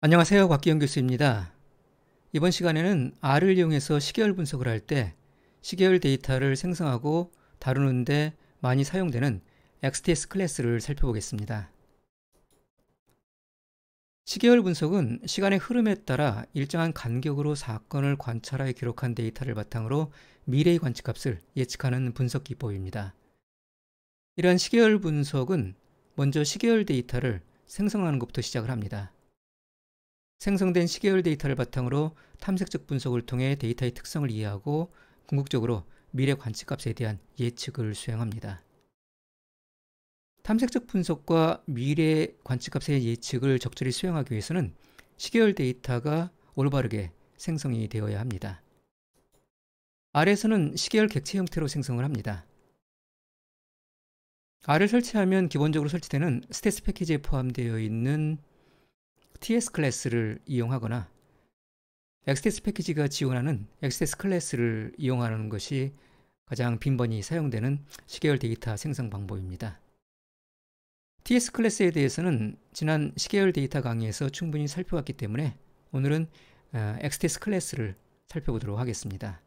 안녕하세요. 곽기영 교수입니다. 이번 시간에는 R을 이용해서 시계열 분석을 할 때 시계열 데이터를 생성하고 다루는데 많이 사용되는 XTS 클래스를 살펴보겠습니다. 시계열 분석은 시간의 흐름에 따라 일정한 간격으로 사건을 관찰하여 기록한 데이터를 바탕으로 미래의 관측값을 예측하는 분석 기법입니다. 이러한 시계열 분석은 먼저 시계열 데이터를 생성하는 것부터 시작을 합니다. 생성된 시계열 데이터를 바탕으로 탐색적 분석을 통해 데이터의 특성을 이해하고 궁극적으로 미래 관측값에 대한 예측을 수행합니다. 탐색적 분석과 미래 관측값의 예측을 적절히 수행하기 위해서는 시계열 데이터가 올바르게 생성이 되어야 합니다. R에서는 시계열 객체 형태로 생성을 합니다. R을 설치하면 기본적으로 설치되는 스탯스 패키지에 포함되어 있는 TS 클래스를 이용하거나 XTS 패키지가 지원하는 XTS 클래스를 이용하는 것이 가장 빈번히 사용되는 시계열 데이터 생성 방법입니다. TS 클래스에 대해서는 지난 시계열 데이터 강의에서 충분히 살펴봤기 때문에 오늘은 XTS 클래스를 살펴보도록 하겠습니다.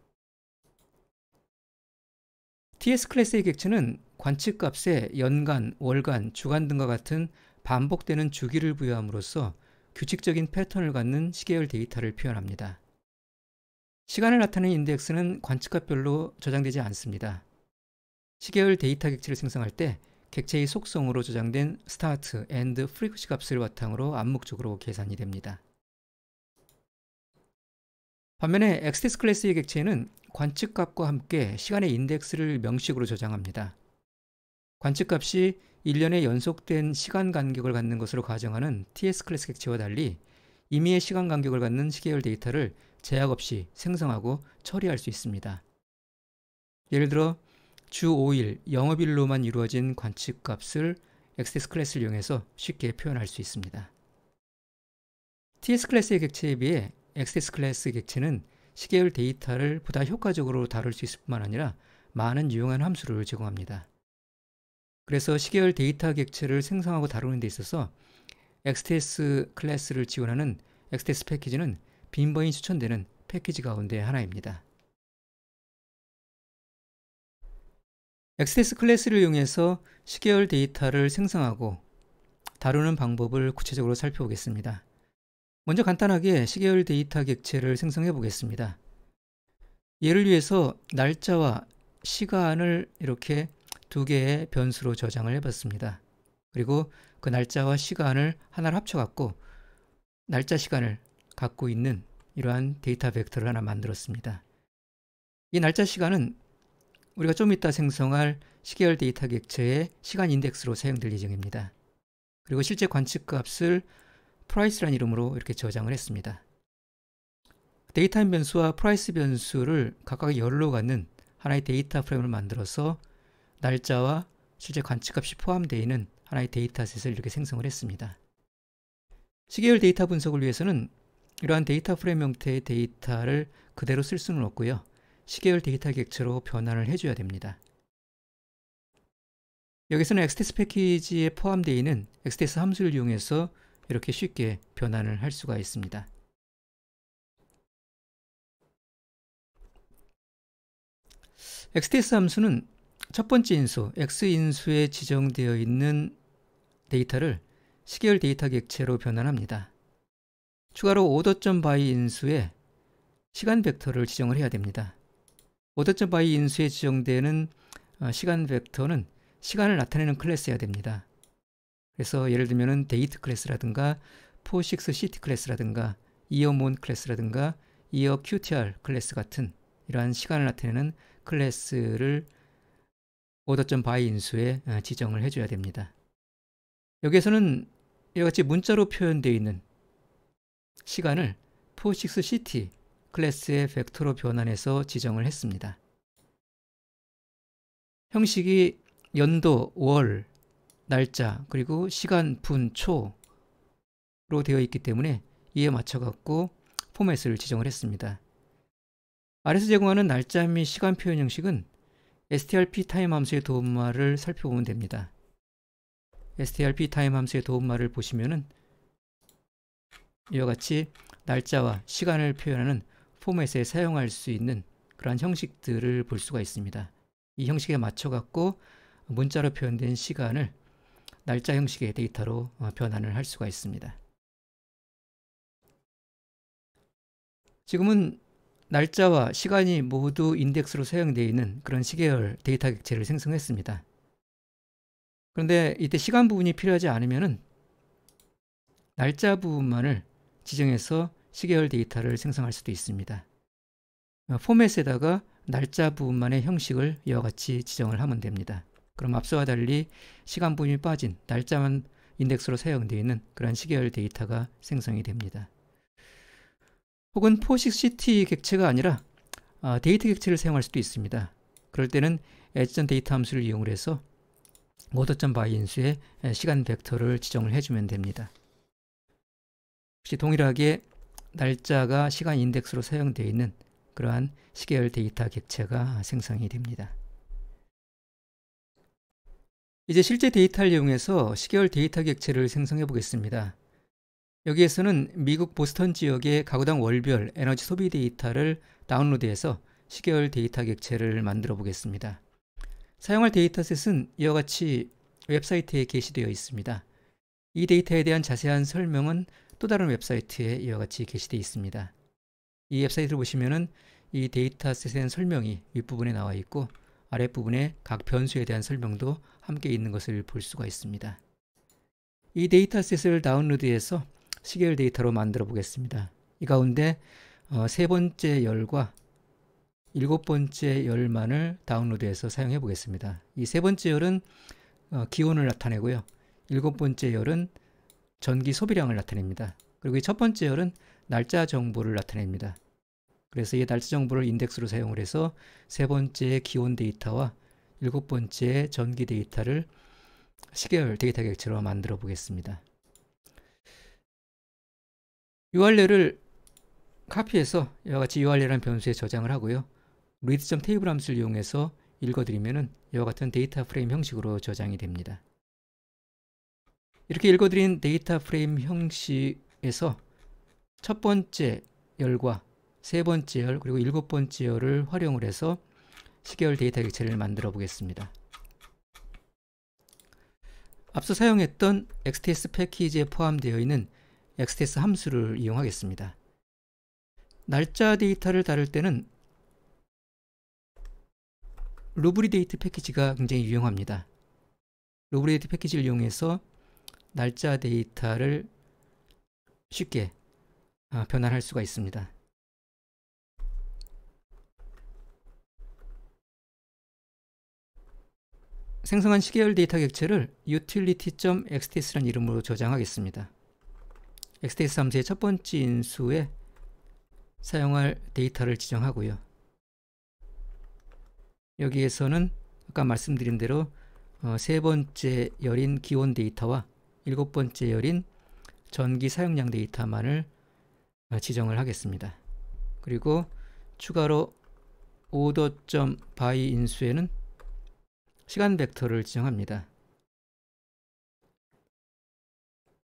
TS 클래스의 객체는 관측값에 연간, 월간, 주간 등과 같은 반복되는 주기를 부여함으로써 규칙적인 패턴을 갖는 시계열 데이터를 표현합니다. 시간을 나타내는 인덱스는 관측값별로 저장되지 않습니다. 시계열 데이터 객체를 생성할 때 객체의 속성으로 저장된 스타트, 엔드, 프리퀀시 값을 바탕으로 암묵적으로 계산이 됩니다. 반면에 XTS 클래스의 객체는 관측값과 함께 시간의 인덱스를 명식으로 저장합니다. 관측값이 1년의 연속된 시간 간격을 갖는 것으로 가정하는 TS 클래스 객체와 달리 임의의 시간 간격을 갖는 시계열 데이터를 제약 없이 생성하고 처리할 수 있습니다. 예를 들어 주 5일, 영업일로만 이루어진 관측값을 XTS 클래스를 이용해서 쉽게 표현할 수 있습니다. TS 클래스의 객체에 비해 XTS 클래스 객체는 시계열 데이터를 보다 효과적으로 다룰 수 있을 뿐만 아니라 많은 유용한 함수를 제공합니다. 그래서 시계열 데이터 객체를 생성하고 다루는 데 있어서 XTS 클래스를 지원하는 XTS 패키지는 빈번히 추천되는 패키지 가운데 하나입니다. XTS 클래스를 이용해서 시계열 데이터를 생성하고 다루는 방법을 구체적으로 살펴보겠습니다. 먼저 간단하게 시계열 데이터 객체를 생성해 보겠습니다. 예를 위해서 날짜와 시간을 이렇게 두 개의 변수로 저장을 해봤습니다. 그리고 그 날짜와 시간을 하나로 합쳐갖고 날짜 시간을 갖고 있는 이러한 데이터 벡터를 하나 만들었습니다. 이 날짜 시간은 우리가 좀 이따 생성할 시계열 데이터 객체의 시간 인덱스로 사용될 예정입니다. 그리고 실제 관측값을 price라는 이름으로 이렇게 저장을 했습니다. 데이터임 변수와 price 변수를 각각 열로 갖는 하나의 데이터 프레임을 만들어서 날짜와 실제 관측값이 포함되어 있는 하나의 데이터셋을 이렇게 생성을 했습니다. 시계열 데이터 분석을 위해서는 이러한 데이터 프레임 형태의 데이터를 그대로 쓸 수는 없고요. 시계열 데이터 객체로 변환을 해줘야 됩니다. 여기서는 XTS 패키지에 포함되어 있는 XTS 함수를 이용해서 이렇게 쉽게 변환을 할 수가 있습니다. XTS 함수는 첫 번째 인수, X인수에 지정되어 있는 데이터를 시계열 데이터 객체로 변환합니다. 추가로 order.by 인수에 시간 벡터를 지정을 해야 됩니다. order.by 인수에 지정되는 시간 벡터는 시간을 나타내는 클래스여야 됩니다. 그래서 예를 들면 date 클래스라든가 POSIX 클래스라든가 yearMonth 클래스라든가 yearQTR 클래스 같은 이러한 시간을 나타내는 클래스를 order.by 인수에 지정을 해줘야 됩니다. 여기에서는 이와 같이 문자로 표현되어 있는 시간을 POSIX 클래스의 벡터로 변환해서 지정을 했습니다. 형식이 연도, 월, 날짜, 그리고 시간, 분, 초로 되어 있기 때문에 이에 맞춰 갖고 포맷을 지정을 했습니다. 아래서 제공하는 날짜 및 시간 표현 형식은 strp 타임 함수의 도움말을 살펴보면 됩니다. strp 타임 함수의 도움말을 보시면은 이와 같이 날짜와 시간을 표현하는 포맷에 사용할 수 있는 그러한 형식들을 볼 수가 있습니다. 이 형식에 맞춰 갖고 문자로 표현된 시간을 날짜 형식의 데이터로 변환을 할 수가 있습니다. 지금은 날짜와 시간이 모두 인덱스로 사용되어 있는 그런 시계열 데이터 객체를 생성했습니다. 그런데 이때 시간 부분이 필요하지 않으면은 날짜 부분만을 지정해서 시계열 데이터를 생성할 수도 있습니다. 포맷에다가 날짜 부분만의 형식을 이와 같이 지정을 하면 됩니다. 그럼 앞서와 달리 시간 부분이 빠진 날짜만 인덱스로 사용되어 있는 그런 시계열 데이터가 생성이 됩니다. 혹은 포식 CT 객체가 아니라 데이터 객체를 사용할 수도 있습니다. 그럴 때는 엣전 데이터 함수를 이용을 해서 order.by 인수에 시간 벡터를 지정을 해주면 됩니다. 역시 동일하게 날짜가 시간 인덱스로 사용되어 있는 그러한 시계열 데이터 객체가 생성이 됩니다. 이제 실제 데이터를 이용해서 시계열 데이터 객체를 생성해 보겠습니다. 여기에서는 미국 보스턴 지역의 가구당 월별 에너지 소비 데이터를 다운로드해서 시계열 데이터 객체를 만들어 보겠습니다. 사용할 데이터셋은 이와 같이 웹사이트에 게시되어 있습니다. 이 데이터에 대한 자세한 설명은 또 다른 웹사이트에 이와 같이 게시되어 있습니다. 이 웹사이트를 보시면은 이 데이터셋에 대한 설명이 윗부분에 나와 있고 아랫부분에 각 변수에 대한 설명도 함께 있는 것을 볼 수가 있습니다. 이 데이터셋을 다운로드해서 시계열 데이터로 만들어 보겠습니다. 이 가운데 세 번째 열과 일곱 번째 열만을 다운로드해서 사용해 보겠습니다. 이 세 번째 열은 기온을 나타내고요. 일곱 번째 열은 전기 소비량을 나타냅니다. 그리고 이 첫 번째 열은 날짜 정보를 나타냅니다. 그래서 이 날짜 정보를 인덱스로 사용을 해서 세 번째 기온 데이터와 일곱 번째 전기 데이터를 시계열 데이터 객체로 만들어 보겠습니다. URL을 카피해서 이와 같이 URL이라는 변수에 저장을 하고요. read.table 함수를 이용해서 읽어드리면은 이와 같은 데이터 프레임 형식으로 저장이 됩니다. 이렇게 읽어드린 데이터 프레임 형식에서 첫 번째 열과 세 번째 열 그리고 일곱 번째 열을 활용을 해서 시계열 데이터 객체를 만들어 보겠습니다. 앞서 사용했던 XTS 패키지에 포함되어 있는 XTS 함수를 이용하겠습니다. 날짜 데이터를 다룰 때는 루브리데이트 패키지가 굉장히 유용합니다. 루브리데이트 패키지를 이용해서 날짜 데이터를 쉽게 변환할 수가 있습니다. 생성한 시계열 데이터 객체를 utility.xts라는 이름으로 저장하겠습니다. xts 함수의 첫 번째 인수에 사용할 데이터를 지정하고요. 여기에서는 아까 말씀드린 대로 세 번째 열인 기온 데이터와 일곱 번째 열인 전기 사용량 데이터만을 지정을 하겠습니다. 그리고 추가로 order.by 인수에는 시간 벡터를 지정합니다.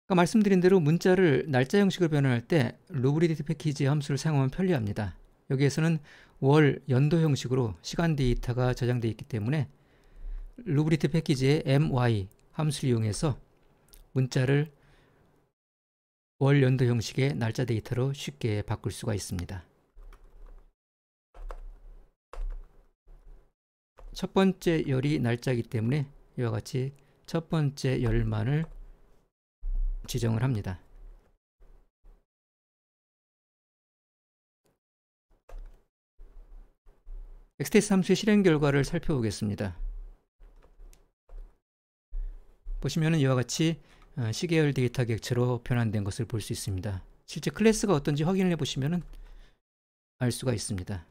아까 말씀드린 대로 문자를 날짜 형식으로 변환할 때 루브리데이트 패키지 함수를 사용하면 편리합니다. 여기에서는 월, 연도 형식으로 시간 데이터가 저장되어 있기 때문에 루브리데이트 패키지의 my 함수를 이용해서 문자를 월, 연도 형식의 날짜 데이터로 쉽게 바꿀 수가 있습니다. 첫 번째 열이 날짜이기 때문에 이와 같이 첫 번째 열만을 지정을 합니다. XTS 함수의 실행 결과를 살펴보겠습니다. 보시면은 이와 같이 시계열 데이터 객체로 변환된 것을 볼 수 있습니다. 실제 클래스가 어떤지 확인을 해 보시면은 알 수가 있습니다.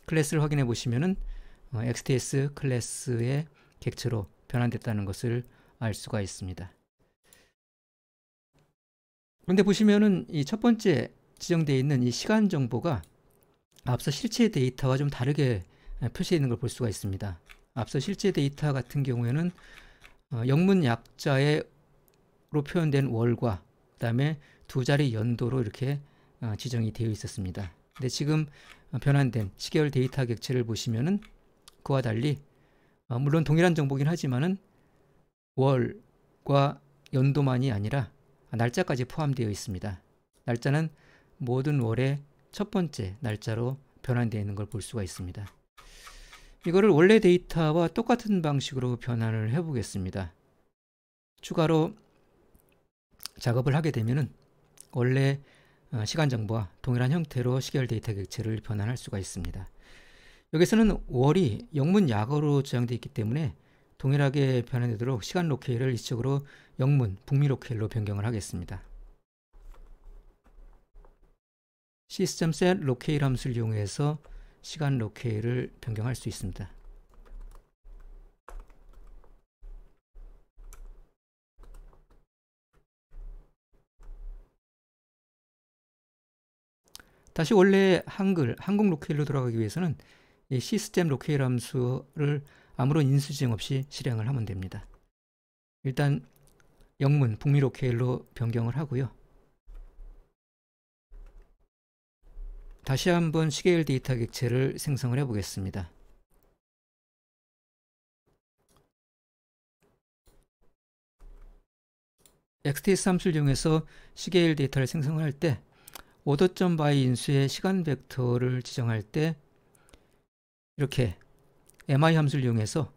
클래스를 확인해 보시면은 XTS 클래스의 객체로 변환됐다는 것을 알 수가 있습니다. 그런데 보시면은 이 첫 번째 지정되어 있는 이 시간 정보가 앞서 실제 데이터와 좀 다르게 표시되어 있는 걸 볼 수가 있습니다. 앞서 실제 데이터 같은 경우에는 영문 약자로 표현된 월과 다음에 두 자리 연도로 이렇게 지정이 되어 있었습니다. 근데 지금 변환된 시계열 데이터 객체를 보시면은 그와 달리 물론 동일한 정보긴 하지만은 월과 연도만이 아니라 날짜까지 포함되어 있습니다. 날짜는 모든 월의 첫 번째 날짜로 변환되어 있는 걸 볼 수가 있습니다. 이거를 원래 데이터와 똑같은 방식으로 변환을 해 보겠습니다. 추가로 작업을 하게 되면은 원래 시간 정보와 동일한 형태로 시계열 데이터 객체를 변환할 수가 있습니다. 여기서는 월이 영문 약어로 저장되어 있기 때문에 동일하게 변환되도록 시간 로케일을 이쪽으로 영문 북미 로케일로 변경을 하겠습니다. system.set locale 함수를 이용해서 시간 로케일을 변경할 수 있습니다. 다시 원래 한국 로케일로 돌아가기 위해서는 이 시스템 로케일 함수를 아무런 인수지정 없이 실행을 하면 됩니다. 일단 영문 북미 로케일로 변경을 하고요. 다시 한번 시계열 데이터 객체를 생성을 해 보겠습니다. XTS 함수를 이용해서 시계열 데이터를 생성할 때 order.by 인수의 시간 벡터를 지정할 때 이렇게 mi 함수를 이용해서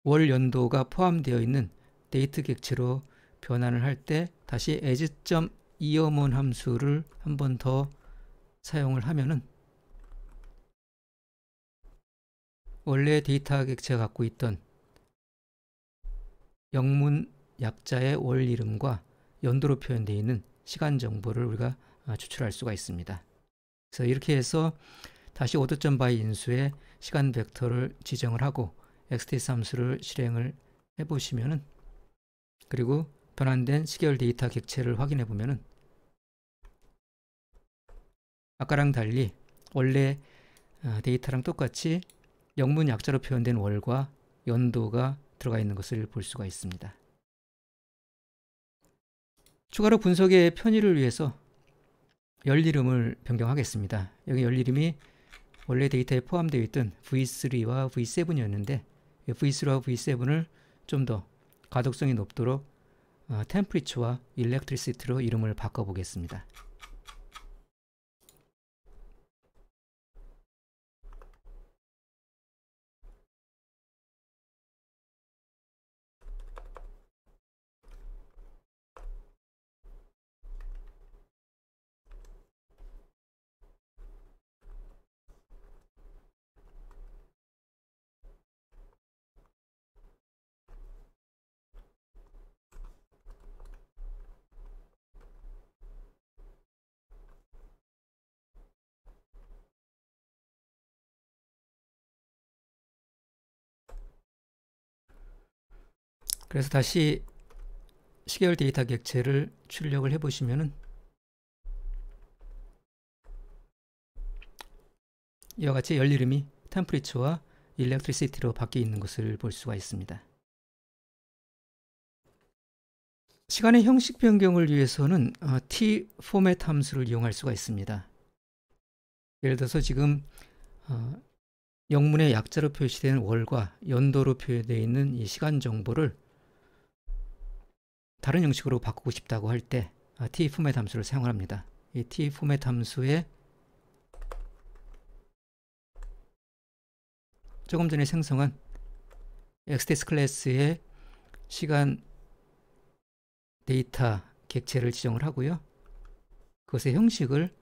월 연도가 포함되어 있는 데이트 객체로 변환을 할 때 다시 as.yearMonth 함수를 한 번 더 사용을 하면은 원래 데이터 객체가 갖고 있던 영문 약자의 월 이름과 연도로 표현되어 있는 시간 정보를 우리가 추출할 수가 있습니다. 그래서 이렇게 해서 다시 order.by 인수의 시간 벡터를 지정을 하고 XTS 함수를 실행을 해보시면은 그리고 변환된 시계열 데이터 객체를 확인해 보면은 아까랑 달리 원래 데이터랑 똑같이 영문 약자로 표현된 월과 연도가 들어가 있는 것을 볼 수가 있습니다. 추가로 분석의 편의를 위해서 열 이름을 변경하겠습니다. 여기 열 이름이 원래 데이터에 포함되어 있던 V3와 V7이었는데 V3와 V7을 좀 더 가독성이 높도록 Temperature와 Electricity로 이름을 바꿔보겠습니다. 그래서 다시 시계열 데이터 객체를 출력을 해보시면은 이와 같이 열 이름이 Temperature와 Electricity로 바뀌어 있는 것을 볼 수가 있습니다. 시간의 형식 변경을 위해서는 t 포맷 함수를 이용할 수가 있습니다. 예를 들어서 지금 영문의 약자로 표시된 월과 연도로 표현되어 있는 이 시간 정보를 다른 형식으로 바꾸고 싶다고 할 때 t 포맷 함수를 사용합니다. 이 t 포맷 함수에 조금 전에 생성한 XTS 클래스의 시간 데이터 객체를 지정을 하고요. 그것의 형식을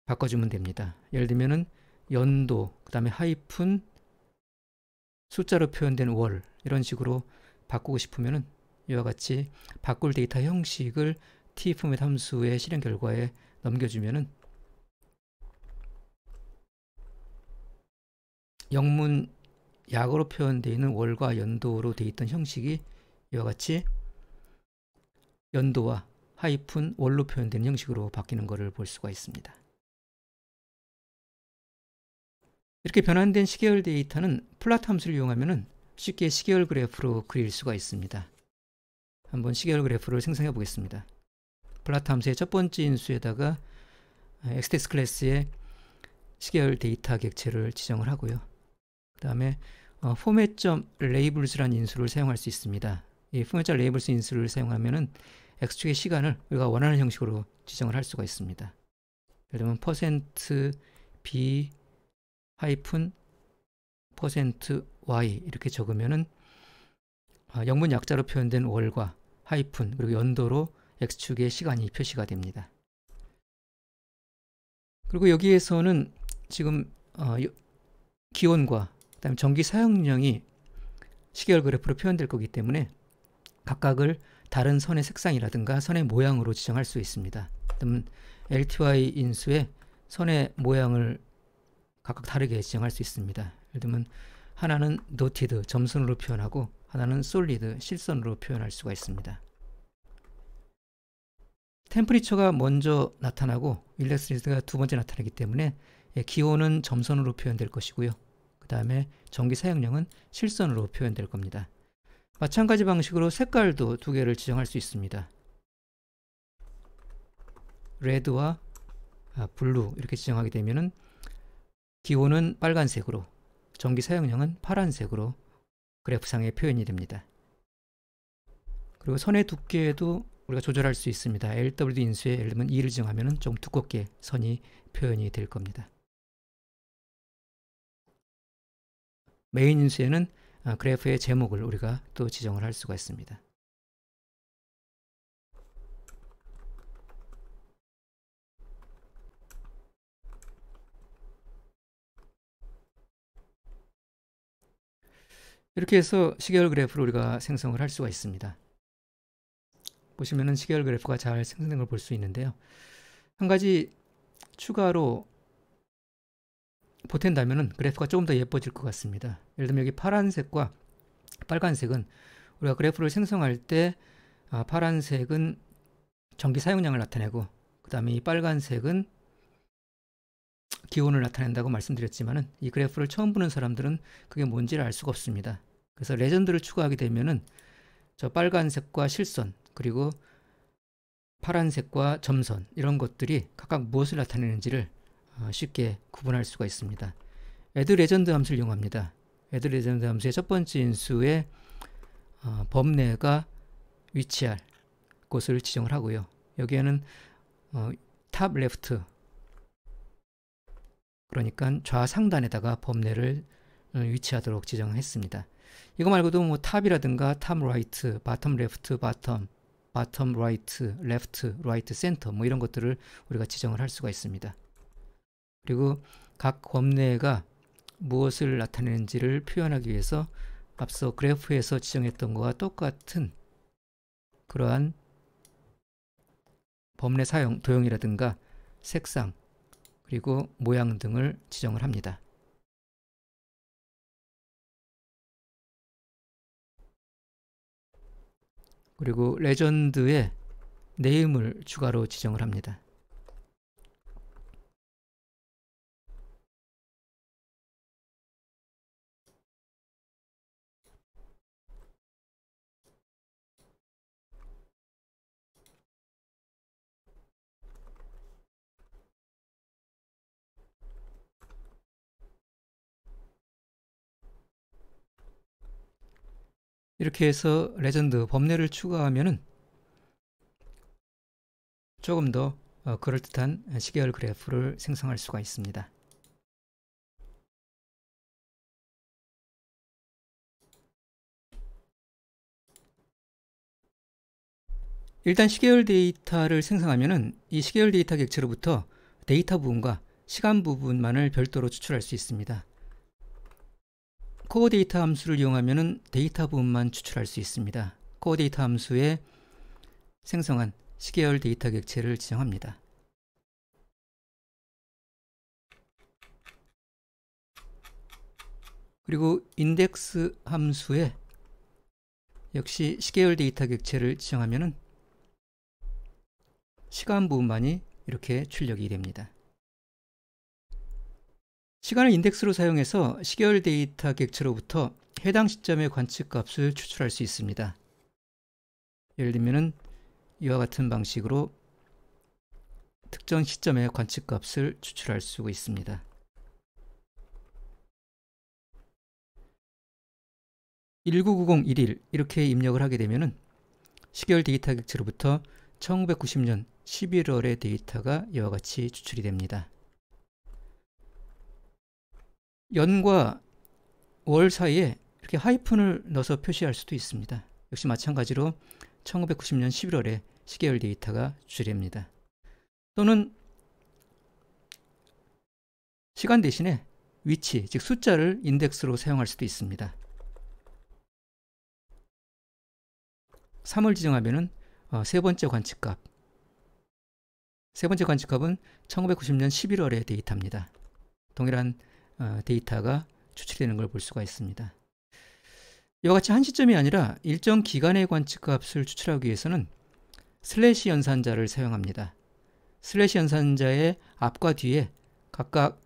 바꿔주면 됩니다. 예를 들면은 연도, 그 다음에 하이픈, 숫자로 표현된 월 이런 식으로 바꾸고 싶으면은 이와 같이 바꿀 데이터 형식을 tformat 함수의 실행 결과에 넘겨주면은 영문 약어로 표현되어 있는 월과 연도로 되어 있던 형식이 이와 같이 연도와 하이픈 월로 표현된 형식으로 바뀌는 것을 볼 수가 있습니다. 이렇게 변환된 시계열 데이터는 플롯 함수를 이용하면 쉽게 시계열 그래프로 그릴 수가 있습니다. 한번 시계열 그래프를 생성해 보겠습니다. 플라트 함수의 첫 번째 인수에다가 XTX 클래스의 시계열 데이터 객체를 지정을 하고요. 그 다음에 format.labels라는 인수를 사용할 수 있습니다. 이 format.labels 인수를 사용하면은 x축의 시간을 우리가 원하는 형식으로 지정을 할 수가 있습니다. 예를 들면 %b %y 이렇게 적으면은 영문 약자로 표현된 월과 하이픈 그리고 연도로 x축의 시간이 표시가 됩니다. 그리고 여기에서는 지금 기온과 그다음에 전기 사용량이 시계열 그래프로 표현될 거기 때문에 각각을 다른 선의 색상이라든가 선의 모양으로 지정할 수 있습니다. 그러면 LTY 인수에 선의 모양을 각각 다르게 지정할 수 있습니다. 예를 들면 하나는 dotted 점선으로 표현하고 하나는 solid 실선으로 표현할 수가 있습니다. 템퍼리처가 먼저 나타나고 일렉트리시티가 두 번째 나타나기 때문에 기온은 점선으로 표현될 것이고요. 그 다음에 전기 사용량은 실선으로 표현될 겁니다. 마찬가지 방식으로 색깔도 두 개를 지정할 수 있습니다. 레드와 블루 이렇게 지정하게 되면은 기온은 빨간색으로 전기 사용량은 파란색으로 그래프상에 표현이 됩니다. 그리고 선의 두께도 우리가 조절할 수 있습니다. LWD 인수에 예를 들면 2를 지정하면 좀 두껍게 선이 표현이 될 겁니다. 메인 인수에는 그래프의 제목을 우리가 또 지정을 할 수가 있습니다. 이렇게 해서 시계열 그래프를 우리가 생성을 할 수가 있습니다. 보시면은 시계열 그래프가 잘 생성된 걸 볼 수 있는데요. 한 가지 추가로 보탠다면은 그래프가 조금 더 예뻐질 것 같습니다. 예를 들면 여기 파란색과 빨간색은 우리가 그래프를 생성할 때 파란색은 전기 사용량을 나타내고 그 다음에 이 빨간색은 기온을 나타낸다고 말씀드렸지만은 이 그래프를 처음 보는 사람들은 그게 뭔지를 알 수가 없습니다. 그래서 레전드를 추가하게 되면은 저 빨간색과 실선 그리고 파란색과 점선 이런 것들이 각각 무엇을 나타내는지를 쉽게 구분할 수가 있습니다. add legend 함수를 이용합니다. add legend 함수의 첫 번째 인수에 범례가 위치할 곳을 지정을 하고요. 여기에는 top left 그러니까 좌상단에다가 범례를 위치하도록 지정했습니다. 이거 말고도 뭐 탑이라든가 top right, bottom left, bottom right, left, right, center 뭐 이런 것들을 우리가 지정을 할 수가 있습니다. 그리고 각 범례가 무엇을 나타내는지를 표현하기 위해서 앞서 그래프에서 지정했던 것과 똑같은 그러한 범례 사용, 도형이라든가 색상 그리고 모양 등을 지정을 합니다. 그리고 레전드에 네임을 추가로 지정을 합니다. 이렇게 해서 레전드 범례를 추가하면은 조금 더 그럴듯한 시계열 그래프를 생성할 수가 있습니다. 일단 시계열 데이터를 생성하면은 이 시계열 데이터 객체로부터 데이터 부분과 시간 부분만을 별도로 추출할 수 있습니다. 코어 데이터 함수를 이용하면은 데이터 부분만 추출할 수 있습니다. 코어 데이터 함수에 생성한 시계열 데이터 객체를 지정합니다. 그리고 인덱스 함수에 역시 시계열 데이터 객체를 지정하면은 시간 부분만이 이렇게 출력이 됩니다. 시간을 인덱스로 사용해서 시계열 데이터 객체로부터 해당 시점의 관측값을 추출할 수 있습니다. 예를 들면은 이와 같은 방식으로 특정 시점의 관측값을 추출할 수 있습니다. 199011 이렇게 입력을 하게 되면은 시계열 데이터 객체로부터 1990년 11월의 데이터가 이와 같이 추출이 됩니다. 연과 월 사이에 이렇게 하이픈을 넣어서 표시할 수도 있습니다. 역시 마찬가지로 1990년 11월에 시계열 데이터가 추출됩니다. 또는 시간 대신에 위치, 즉 숫자를 인덱스로 사용할 수도 있습니다. 3을 지정하면은 세 번째 관측값. 세 번째 관측값은 1990년 11월의 데이터입니다. 동일한 데이터가 추출되는 걸 볼 수가 있습니다. 이와 같이 한 시점이 아니라 일정 기간의 관측값을 추출하기 위해서는 슬래시 연산자를 사용합니다. 슬래시 연산자의 앞과 뒤에 각각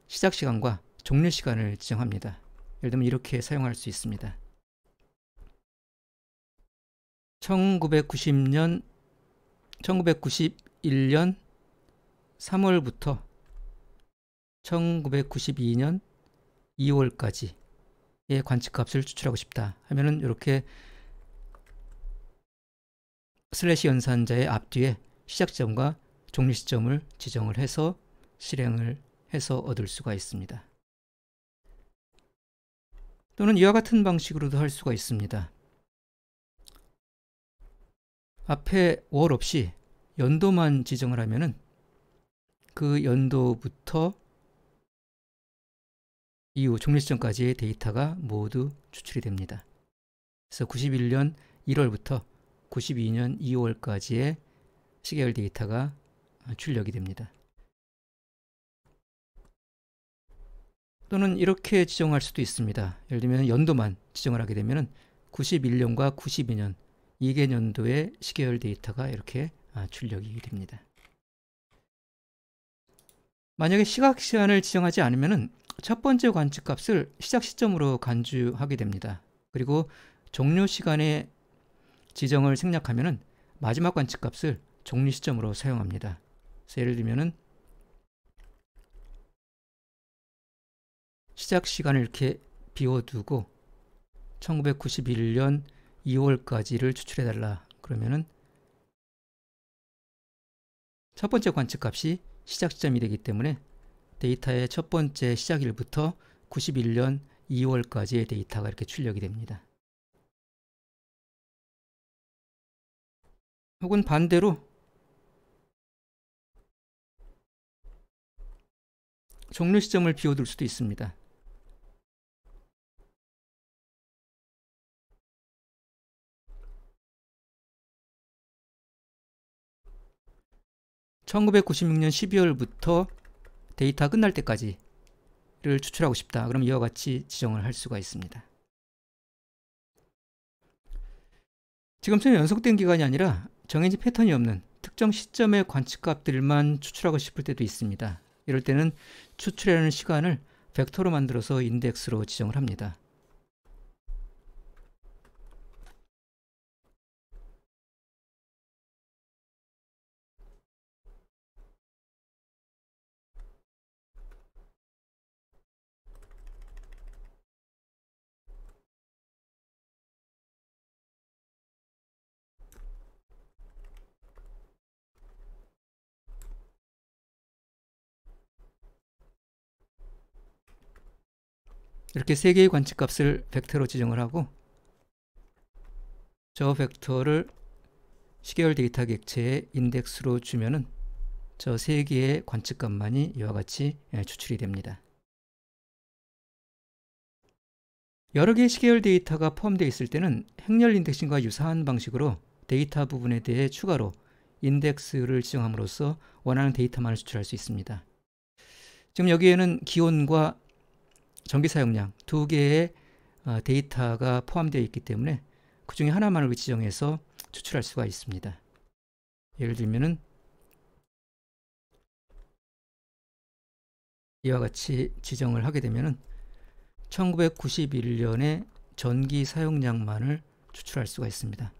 시작 시간과 종료 시간을 지정합니다. 예를 들면 이렇게 사용할 수 있습니다. 1991년 3월부터 1992년 2월까지의 관측값을 추출하고 싶다 하면은 이렇게 슬래시 연산자의 앞뒤에 시작 지점과 종료 시점을 지정을 해서 실행을 해서 얻을 수가 있습니다. 또는 이와 같은 방식으로도 할 수가 있습니다. 앞에 월 없이 연도만 지정을 하면은 그 연도부터 이후 종료 시점까지의 데이터가 모두 추출이 됩니다. 그래서 91년 1월부터 92년 2월까지의 시계열 데이터가 출력이 됩니다. 또는 이렇게 지정할 수도 있습니다. 예를 들면 연도만 지정을 하게 되면 91년과 92년 2개 연도의 시계열 데이터가 이렇게 출력이 됩니다. 만약에 시각 시간을 지정하지 않으면 첫 번째 관측값을 시작 시점으로 간주하게 됩니다. 그리고 종료 시간의 지정을 생략하면 마지막 관측값을 종료 시점으로 사용합니다. 그래서 예를 들면 시작 시간을 이렇게 비워두고 1991년 2월까지를 추출해달라 그러면은 첫 번째 관측값이 시작 시점이 되기 때문에 데이터의 첫 번째 시작일부터 91년 2월까지의 데이터가 이렇게 출력이 됩니다. 혹은 반대로 종료 시점을 비워둘 수도 있습니다. (1996년 12월부터) 데이터 끝날 때까지를 추출하고 싶다. 그럼 이와 같이 지정을 할 수가 있습니다. 지금처럼 연속된 기간이 아니라 정해진 패턴이 없는 특정 시점의 관측값들만 추출하고 싶을 때도 있습니다. 이럴 때는 추출하는 시간을 벡터로 만들어서 인덱스로 지정을 합니다. 이렇게 세 개의 관측값을 벡터로 지정을 하고 저 벡터를 시계열 데이터 객체의 인덱스로 주면은 저 세 개의 관측값만이 이와 같이 추출이 됩니다. 여러 개의 시계열 데이터가 포함되어 있을 때는 행렬 인덱싱과 유사한 방식으로 데이터 부분에 대해 추가로 인덱스를 지정함으로써 원하는 데이터만을 추출할 수 있습니다. 지금 여기에는 기온과 전기 사용량 두 개의 데이터가 포함되어 있기 때문에 그 중에 하나만을 지정해서 추출할 수가 있습니다. 예를 들면은 이와 같이 지정을 하게 되면은 1991년의 전기 사용량만을 추출할 수가 있습니다.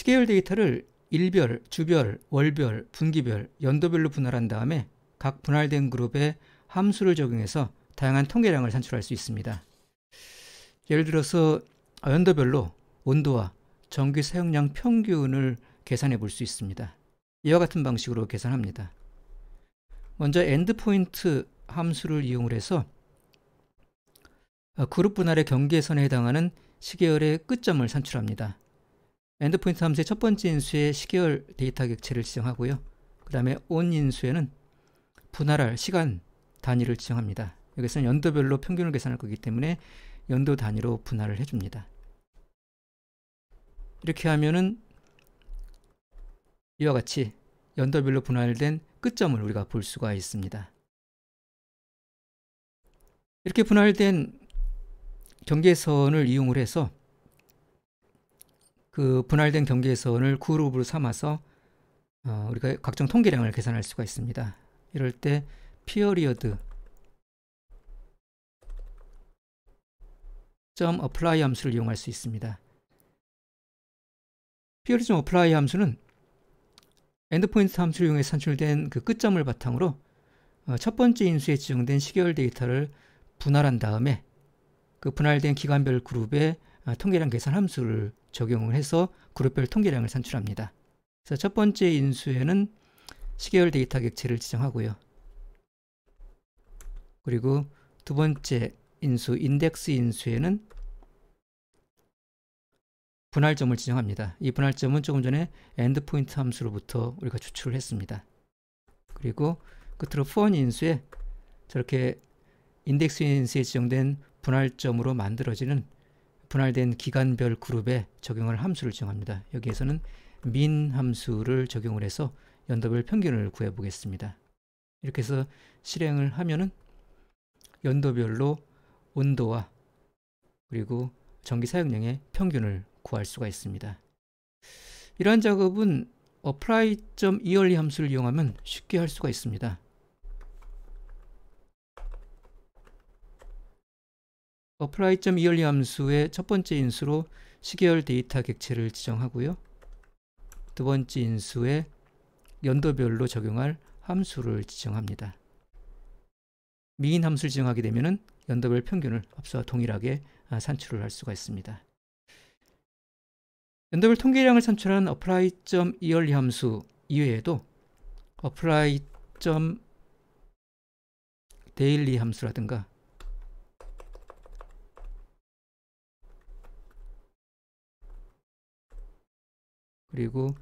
시계열 데이터를 일별, 주별, 월별, 분기별, 연도별로 분할한 다음에 각 분할된 그룹에 함수를 적용해서 다양한 통계량을 산출할 수 있습니다. 예를 들어서 연도별로 온도와 전기 사용량 평균을 계산해 볼 수 있습니다. 이와 같은 방식으로 계산합니다. 먼저 엔드포인트 함수를 이용을 해서 그룹 분할의 경계선에 해당하는 시계열의 끝점을 산출합니다. 엔드포인트 함수의 첫 번째 인수에 시계열 데이터 객체를 지정하고요. 그 다음에 on 인수에는 분할할 시간 단위를 지정합니다. 여기서는 연도별로 평균을 계산할 거기 때문에 연도 단위로 분할을 해줍니다. 이렇게 하면은 이와 같이 연도별로 분할된 끝점을 우리가 볼 수가 있습니다. 이렇게 분할된 경계선을 이용을 해서 그 분할된 경계선을 그룹으로 삼아서 우리가 각종 통계량을 계산할 수가 있습니다. 이럴 때 period .apply 함수를 이용할 수 있습니다. period .apply 함수는 엔드포인트 함수를 이용해서 산출된 그 끝점을 바탕으로 첫 번째 인수에 지정된 시계열 데이터를 분할한 다음에 그 분할된 기간별 그룹에 통계량 계산 함수를 적용을 해서 그룹별 통계량을 산출합니다. 그래서 첫 번째 인수에는 시계열 데이터 객체를 지정하고요. 그리고 두 번째 인수, 인덱스 인수에는 분할점을 지정합니다. 이 분할점은 조금 전에 엔드포인트 함수로부터 우리가 추출을 했습니다. 그리고 끝으로 for 인수에 저렇게 인덱스 인수에 지정된 분할점으로 만들어지는 분할된 기간별 그룹에 적용할 함수를 지정합니다. 여기에서는 min 함수를 적용을 해서 연도별 평균을 구해 보겠습니다. 이렇게 해서 실행을 하면은 연도별로 온도와 그리고 전기 사용량의 평균을 구할 수가 있습니다. 이러한 작업은 apply.yearly 함수를 이용하면 쉽게 할 수가 있습니다. apply.yearly 함수의 첫 번째 인수로 시계열 데이터 객체를 지정하고요. 두 번째 인수에 연도별로 적용할 함수를 지정합니다. min 함수를 지정하게 되면 연도별 평균을 앞서와 동일하게 산출을 할 수가 있습니다. 연도별 통계량을 산출하는 apply.yearly 함수 이외에도 apply.daily 함수라든가 그리고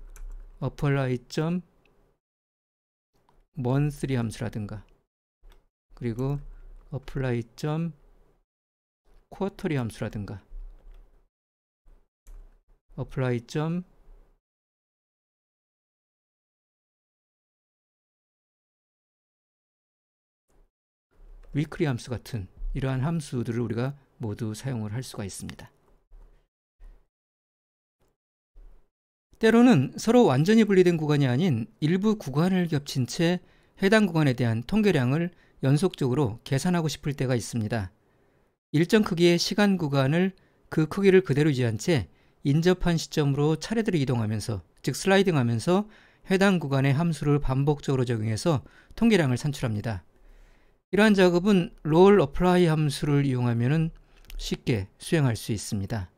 apply.monthly 함수라든가 그리고 apply.quarterly 함수라든가 apply.weekly 함수 같은 이러한 함수들을 우리가 모두 사용을 할 수가 있습니다. 때로는 서로 완전히 분리된 구간이 아닌 일부 구간을 겹친 채 해당 구간에 대한 통계량을 연속적으로 계산하고 싶을 때가 있습니다. 일정 크기의 시간 구간을 그 크기를 그대로 유지한 채 인접한 시점으로 차례대로 이동하면서, 즉 슬라이딩하면서 해당 구간의 함수를 반복적으로 적용해서 통계량을 산출합니다. 이러한 작업은 roll apply 함수를 이용하면 쉽게 수행할 수 있습니다.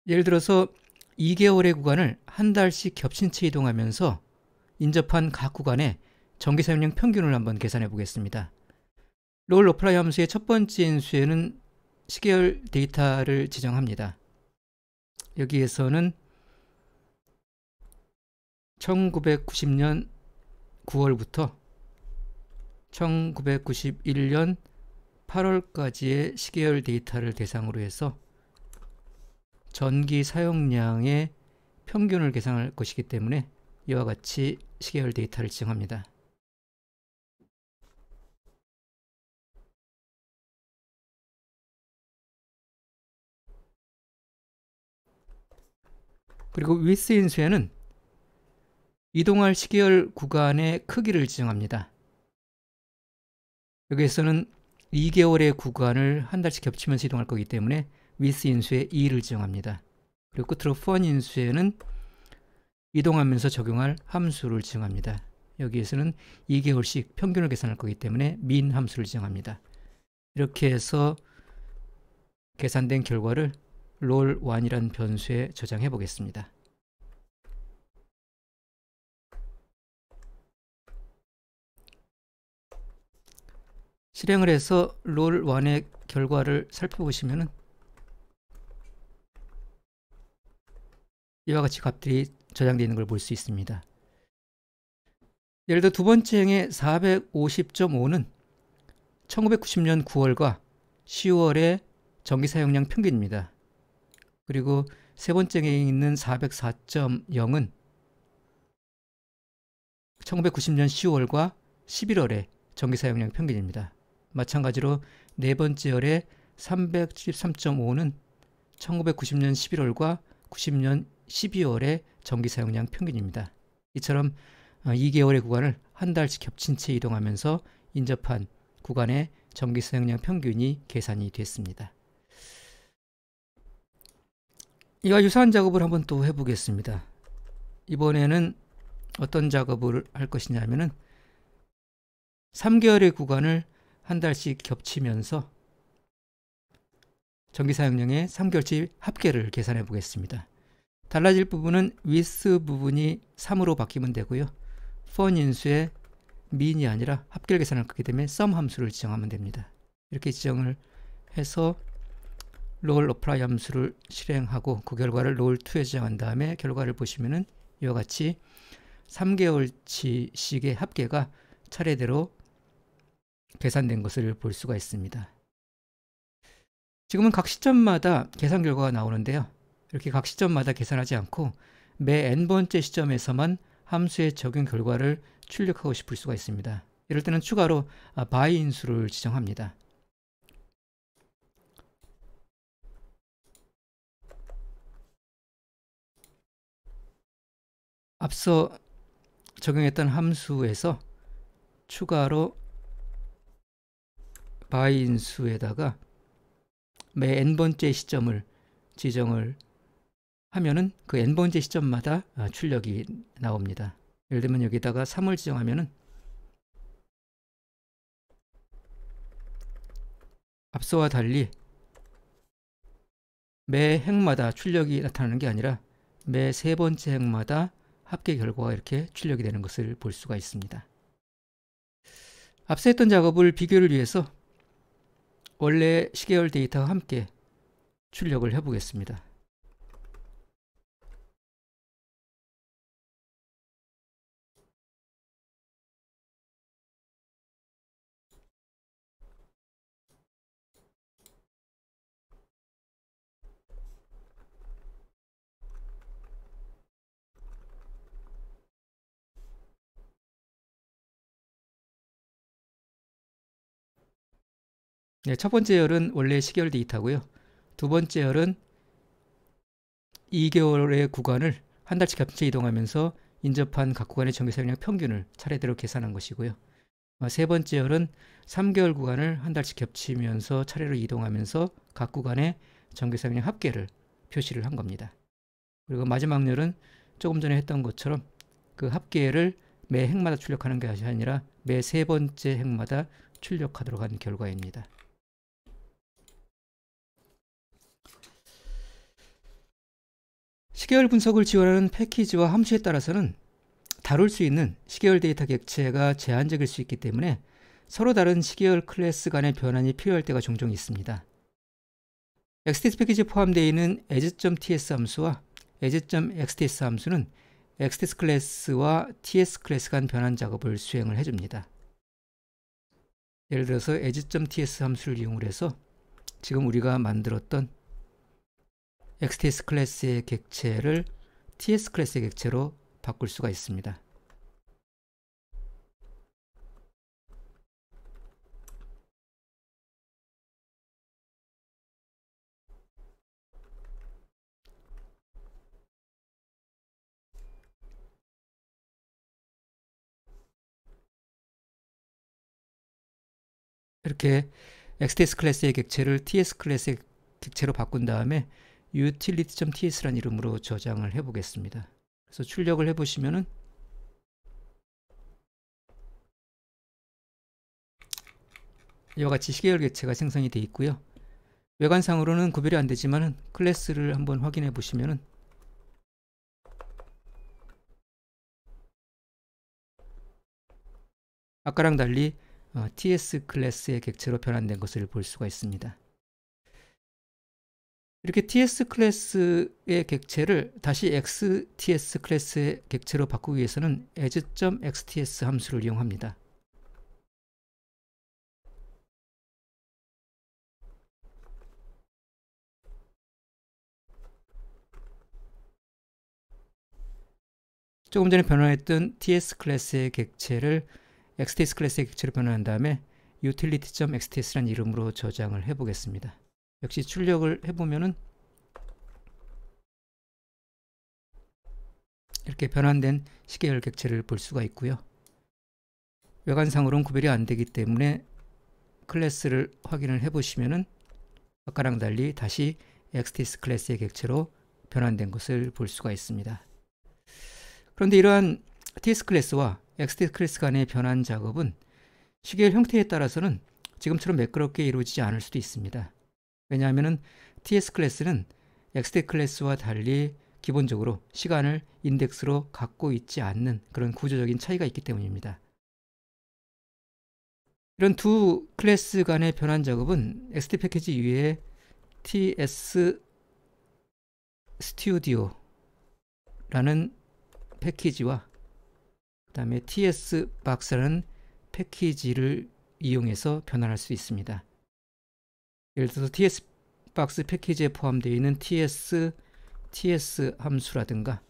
예를 들어서 2개월의 구간을 한 달씩 겹친 채 이동하면서 인접한 각 구간의 전기 사용량 평균을 한번 계산해 보겠습니다. roll apply 함수의 첫 번째 인수에는 시계열 데이터를 지정합니다. 여기에서는 1990년 9월부터 1991년 8월까지의 시계열 데이터를 대상으로 해서 전기 사용량의 평균을 계산할 것이기 때문에 이와 같이 시계열 데이터를 지정합니다. 그리고 width 인수에는 이동할 시계열 구간의 크기를 지정합니다. 여기에서는 2개월의 구간을 한 달씩 겹치면서 이동할 거기 때문에 width 인수에 2를 지정합니다. 그리고 끝으로 for 인수에는 이동하면서 적용할 함수를 지정합니다. 여기에서는 2개월씩 평균을 계산할 거기 때문에 min 함수를 지정합니다. 이렇게 해서 계산된 결과를 roll1이라는 변수에 저장해 보겠습니다. 실행을 해서 roll1의 결과를 살펴보시면 이와 같이 값들이 저장되어 있는 걸 볼 수 있습니다. 예를 들어 두 번째 행의 450.5는 1990년 9월과 10월의 전기 사용량 평균입니다. 그리고 세 번째 행에 있는 404.0은 1990년 10월과 11월의 전기 사용량 평균입니다. 마찬가지로 네 번째 열의 373.5는 1990년 11월과 90년 12월의 전기 사용량 평균입니다. 이처럼 2개월의 구간을 한 달씩 겹친 채 이동하면서 인접한 구간의 전기 사용량 평균이 계산이 됐습니다. 이와 유사한 작업을 한번 또 해보겠습니다. 이번에는 어떤 작업을 할 것이냐 하면은 3개월의 구간을 한 달씩 겹치면서 전기 사용량의 3개월치 합계를 계산해 보겠습니다. 달라질 부분은 with 부분이 3으로 바뀌면 되고요. for 인수의 min이 아니라 합계를 계산할 거기 때문에 sum 함수를 지정하면 됩니다. 이렇게 지정을 해서 roll apply 함수를 실행하고 그 결과를 roll2에 저장한 다음에 결과를 보시면은 이와 같이 3개월치씩의 합계가 차례대로 계산된 것을 볼 수가 있습니다. 지금은 각 시점마다 계산 결과가 나오는데요. 이렇게 각 시점마다 계산하지 않고 매 n번째 시점에서만 함수의 적용 결과를 출력하고 싶을 수가 있습니다. 이럴 때는 추가로 by 인수를 지정합니다. 앞서 적용했던 함수에서 추가로 by 인수에다가 매 n번째 시점을 지정을 하면은 그 n번째 시점마다 출력이 나옵니다. 예를 들면 여기다가 3을 지정하면은 앞서와 달리 매 행마다 출력이 나타나는 게 아니라 매 세 번째 행마다 합계 결과가 이렇게 출력이 되는 것을 볼 수가 있습니다. 앞서 했던 작업을 비교를 위해서 원래 시계열 데이터와 함께 출력을 해보겠습니다. 네, 첫 번째 열은 원래 시계열 데이터고요. 두 번째 열은 2개월의 구간을 한 달씩 겹쳐 이동하면서 인접한 각 구간의 전기 사용량 평균을 차례대로 계산한 것이고요. 세 번째 열은 3개월 구간을 한 달씩 겹치면서 차례로 이동하면서 각 구간의 전기 사용량 합계를 표시를 한 겁니다. 그리고 마지막 열은 조금 전에 했던 것처럼 그 합계를 매 행마다 출력하는 것이 아니라 매 세 번째 행마다 출력하도록 한 결과입니다. 시계열 분석을 지원하는 패키지와 함수에 따라서는 다룰 수 있는 시계열 데이터 객체가 제한적일 수 있기 때문에 서로 다른 시계열 클래스 간의 변환이 필요할 때가 종종 있습니다. XTS 패키지에 포함되어 있는 as.ts 함수와 as.xts 함수는 XTS 클래스와 TS 클래스 간 변환 작업을 수행을 해줍니다. 예를 들어서 as.ts 함수를 이용해서 지금 우리가 만들었던 XTS 클래스의 객체를 TS 클래스의 객체로 바꿀 수가 있습니다. 이렇게 XTS 클래스의 객체를 TS 클래스의 객체로 바꾼 다음에 utility.ts라는 이름으로 저장을 해 보겠습니다. 그래서 출력을 해 보시면은 이와 같이 시계열 객체가 생성이 되어 있고요. 외관상으로는 구별이 안 되지만은 클래스를 한번 확인해 보시면은 아까랑 달리 TS 클래스의 객체로 변환된 것을 볼 수가 있습니다. 이렇게 TS 클래스의 객체를 다시 XTS 클래스의 객체로 바꾸기 위해서는 as.xts 함수를 이용합니다. 조금 전에 변환했던 TS 클래스의 객체를 XTS 클래스의 객체로 변환한 다음에 utility.xts라는 이름으로 저장을 해 보겠습니다. 역시 출력을 해보면은 이렇게 변환된 시계열 객체를 볼 수가 있고요. 외관상으로는 구별이 안 되기 때문에 클래스를 확인을 해보시면은 아까랑 달리 다시 XTS 클래스의 객체로 변환된 것을 볼 수가 있습니다. 그런데 이러한 TS 클래스와 XTS 클래스 간의 변환 작업은 시계열 형태에 따라서는 지금처럼 매끄럽게 이루어지지 않을 수도 있습니다. 왜냐하면 TS 클래스는 XTS 클래스와 달리 기본적으로 시간을 인덱스로 갖고 있지 않는 그런 구조적인 차이가 있기 때문입니다. 이런 두 클래스 간의 변환 작업은 XT 패키지 위에 TS 스튜디오라는 패키지와 그 다음에 TS 박스라는 패키지를 이용해서 변환할 수 있습니다. 예를 들어서 TS 박스 패키지에 포함되어 있는 TS 함수라든가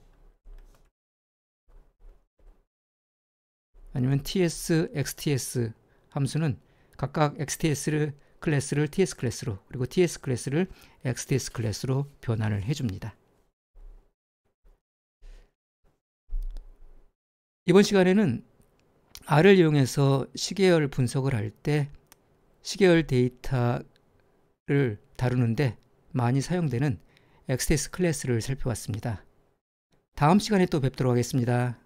아니면 TS XTS 함수는 각각 XTS 클래스를 TS 클래스로 그리고 TS 클래스를 XTS 클래스로 변환을 해줍니다. 이번 시간에는 R을 이용해서 시계열 분석을 할 때 시계열 데이터를 다루는데 많이 사용되는 XTS 클래스를 살펴봤습니다. 다음 시간에 또 뵙도록 하겠습니다.